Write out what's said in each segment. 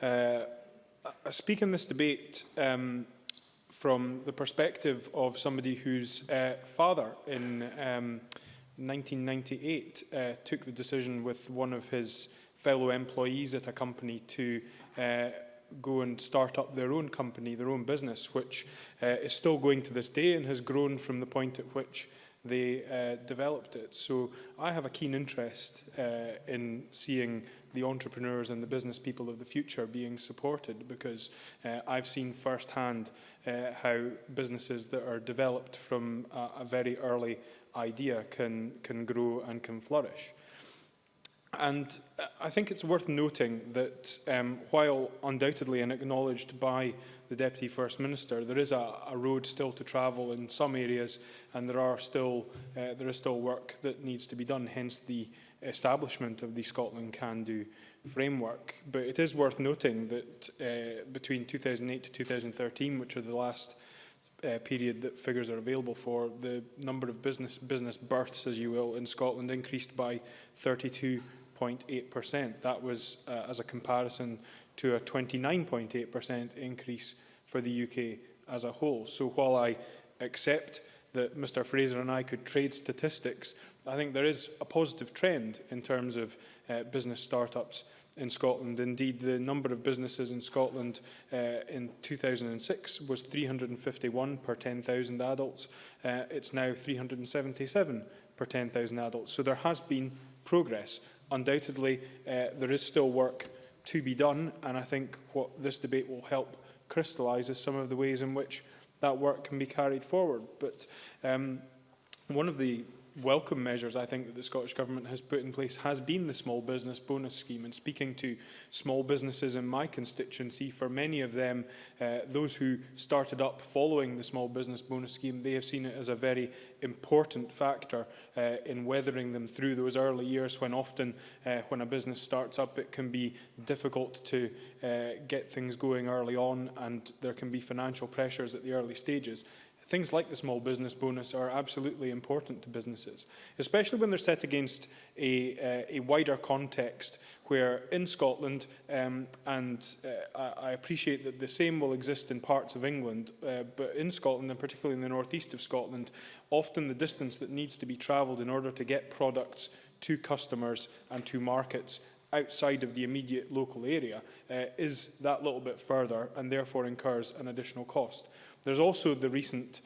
I speak in this debate from the perspective of somebody whose father in 1998 took the decision with one of his fellow employees at a company to go and start up their own company, their own business, which is still going to this day and has grown from the point at which they developed it. So I have a keen interest in seeing the entrepreneurs and the business people of the future being supported, because I've seen firsthand how businesses that are developed from a very early idea can grow and can flourish. And I think it's worth noting that while undoubtedly and acknowledged by the Deputy First Minister, there is a road still to travel in some areas, and there is still work that needs to be done, hence the establishment of the Scotland Can Do framework. But it is worth noting that between 2008 to 2013, which are the last period that figures are available for, the number of business births, as you will, in Scotland increased by 32.8%. That was as a comparison to a 29.8% increase for the UK as a whole. So while I accept that Mr Fraser and I could trade statistics, I think there is a positive trend in terms of business startups in Scotland. Indeed, the number of businesses in Scotland in 2006 was 351 per 10,000 adults. It's now 377 per 10,000 adults. So there has been progress. Undoubtedly, there is still work to be done, and I think what this debate will help crystallise is some of the ways in which that work can be carried forward. But one of the welcome measures I think that the Scottish Government has put in place has been the small business bonus scheme. And speaking to small businesses in my constituency, for many of them, those who started up following the small business bonus scheme, they have seen it as a very important factor in weathering them through those early years, when often when a business starts up it can be difficult to get things going early on, and there can be financial pressures at the early stages. Things like the small business bonus are absolutely important to businesses, especially when they're set against a wider context where in Scotland, I appreciate that the same will exist in parts of England, but in Scotland, and particularly in the northeast of Scotland, often the distance that needs to be travelled in order to get products to customers and to markets outside of the immediate local area is that little bit further, and therefore incurs an additional cost. There's also the recent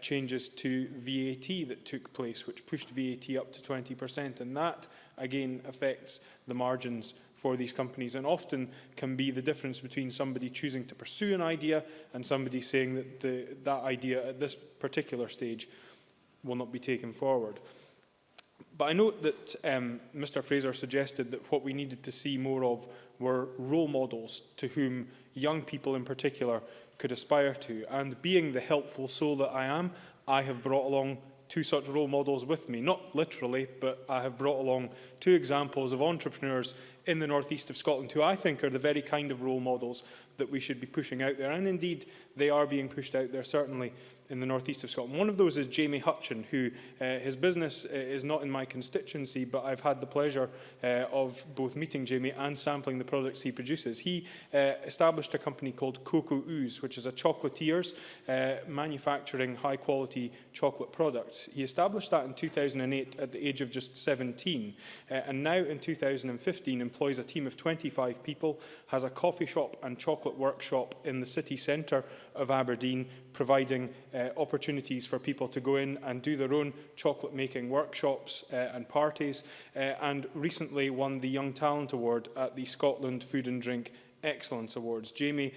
changes to VAT that took place, which pushed VAT up to 20%, and that again affects the margins for these companies, and often can be the difference between somebody choosing to pursue an idea and somebody saying that that idea at this particular stage will not be taken forward. But I note that Mr Fraser suggested that what we needed to see more of were role models to whom young people in particular could aspire to. And being the helpful soul that I am, I have brought along two such role models with me. Not literally, but I have brought along two examples of entrepreneurs in the northeast of Scotland who I think are the very kind of role models that we should be pushing out there. And indeed, they are being pushed out there, certainly in the northeast of Scotland. One of those is Jamie Hutchin, who his business is not in my constituency, but I've had the pleasure of both meeting Jamie and sampling the products he produces. He established a company called Cocoa Ooze, which is a chocolatiers manufacturing high-quality chocolate products. He established that in 2008 at the age of just 17, and now in 2015 employs a team of 25 people, has a coffee shop and chocolate workshop in the city centre of Aberdeen, providing opportunities for people to go in and do their own chocolate making workshops and parties, and recently won the Young Talent Award at the Scotland Food and Drink Excellence Awards. Jamie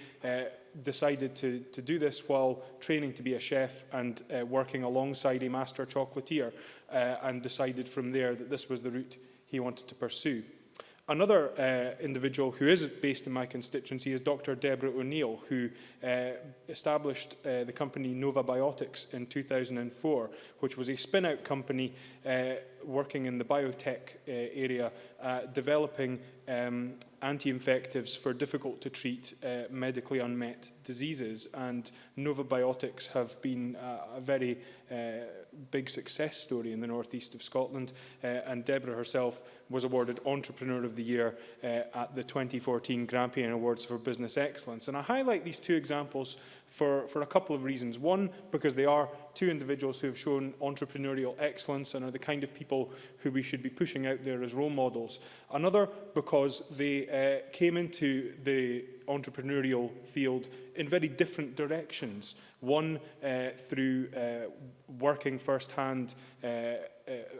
decided to do this while training to be a chef and working alongside a master chocolatier, and decided from there that this was the route he wanted to pursue. Another individual who is based in my constituency is Dr. Deborah O'Neill, who established the company Nova Biotics in 2004, which was a spin-out company working in the biotech area, developing anti-infectives for difficult-to-treat medically unmet diseases. And novobiotics have been a very big success story in the northeast of Scotland, and Deborah herself was awarded Entrepreneur of the Year at the 2014 Grampian Awards for Business Excellence. And I highlight these two examples for a couple of reasons. One, because they are two individuals who have shown entrepreneurial excellence and are the kind of people who we should be pushing out there as role models. Another, because they came into the entrepreneurial field in very different directions. One, through working firsthand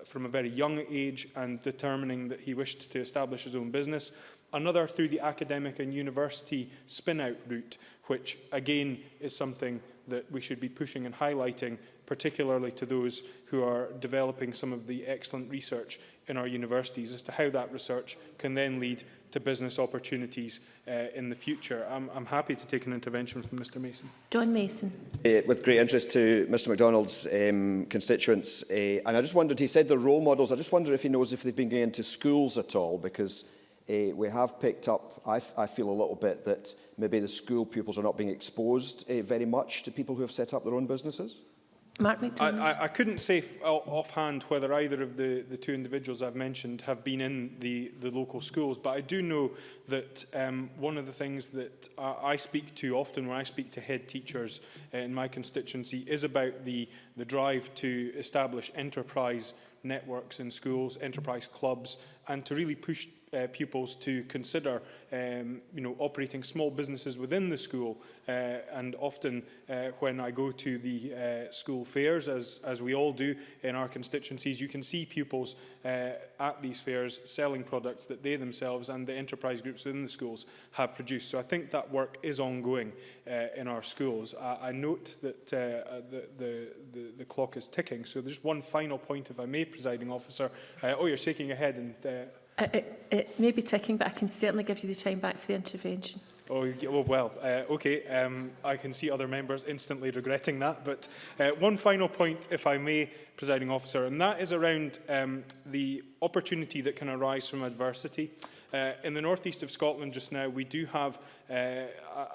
from a very young age and determining that he wished to establish his own business. Another, through the academic and university spin-out route, which again is something that we should be pushing and highlighting, particularly to those who are developing some of the excellent research in our universities as to how that research can then lead to business opportunities in the future. I'm happy to take an intervention from Mr Mason. John Mason. With great interest to Mr McDonald's constituents, and I just wondered, he said they're role models, I just wonder if he knows if they've been going into schools at all, because we have picked up, I feel a little bit, that maybe the school pupils are not being exposed very much to people who have set up their own businesses. Mark McDonald. I couldn't say offhand whether either of the two individuals I've mentioned have been in the local schools, but I do know that one of the things that I speak to often when I speak to head teachers in my constituency is about the drive to establish enterprise networks in schools, enterprise clubs, and to really push pupils to consider operating small businesses within the school. And often when I go to the school fairs, as we all do in our constituencies, you can see pupils at these fairs selling products that they themselves and the enterprise groups within the schools have produced. So I think that work is ongoing in our schools. I note that the clock is ticking. So there's one final point, if I may, Presiding Officer. Oh, you're shaking your head. And it may be ticking, but I can certainly give you the time back for the intervention. Oh, well, okay. I can see other members instantly regretting that. But one final point, if I may, Presiding Officer, and that is around the opportunity that can arise from adversity. In the northeast of Scotland just now, we do have a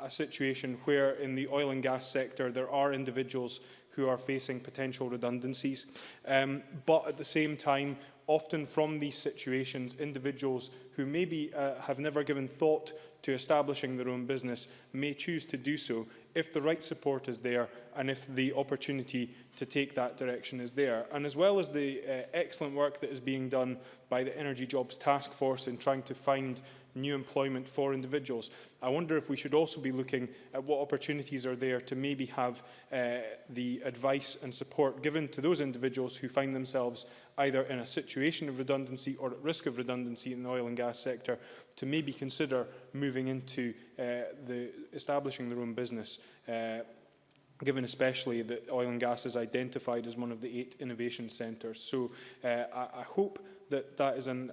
situation where in the oil and gas sector there are individuals who are facing potential redundancies. But at the same time, often from these situations, individuals who maybe have never given thought to establishing their own business may choose to do so if the right support is there and if the opportunity to take that direction is there. And as well as the excellent work that is being done by the Energy Jobs Task Force in trying to find new employment for individuals, I wonder if we should also be looking at what opportunities are there to maybe have the advice and support given to those individuals who find themselves either in a situation of redundancy or at risk of redundancy in the oil and gas sector, to maybe consider moving into establishing their own business, given especially that oil and gas is identified as one of the 8 innovation centres. So I hope that is an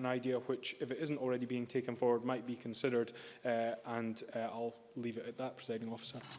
idea which, if it isn't already being taken forward, might be considered, and I'll leave it at that, Presiding Officer.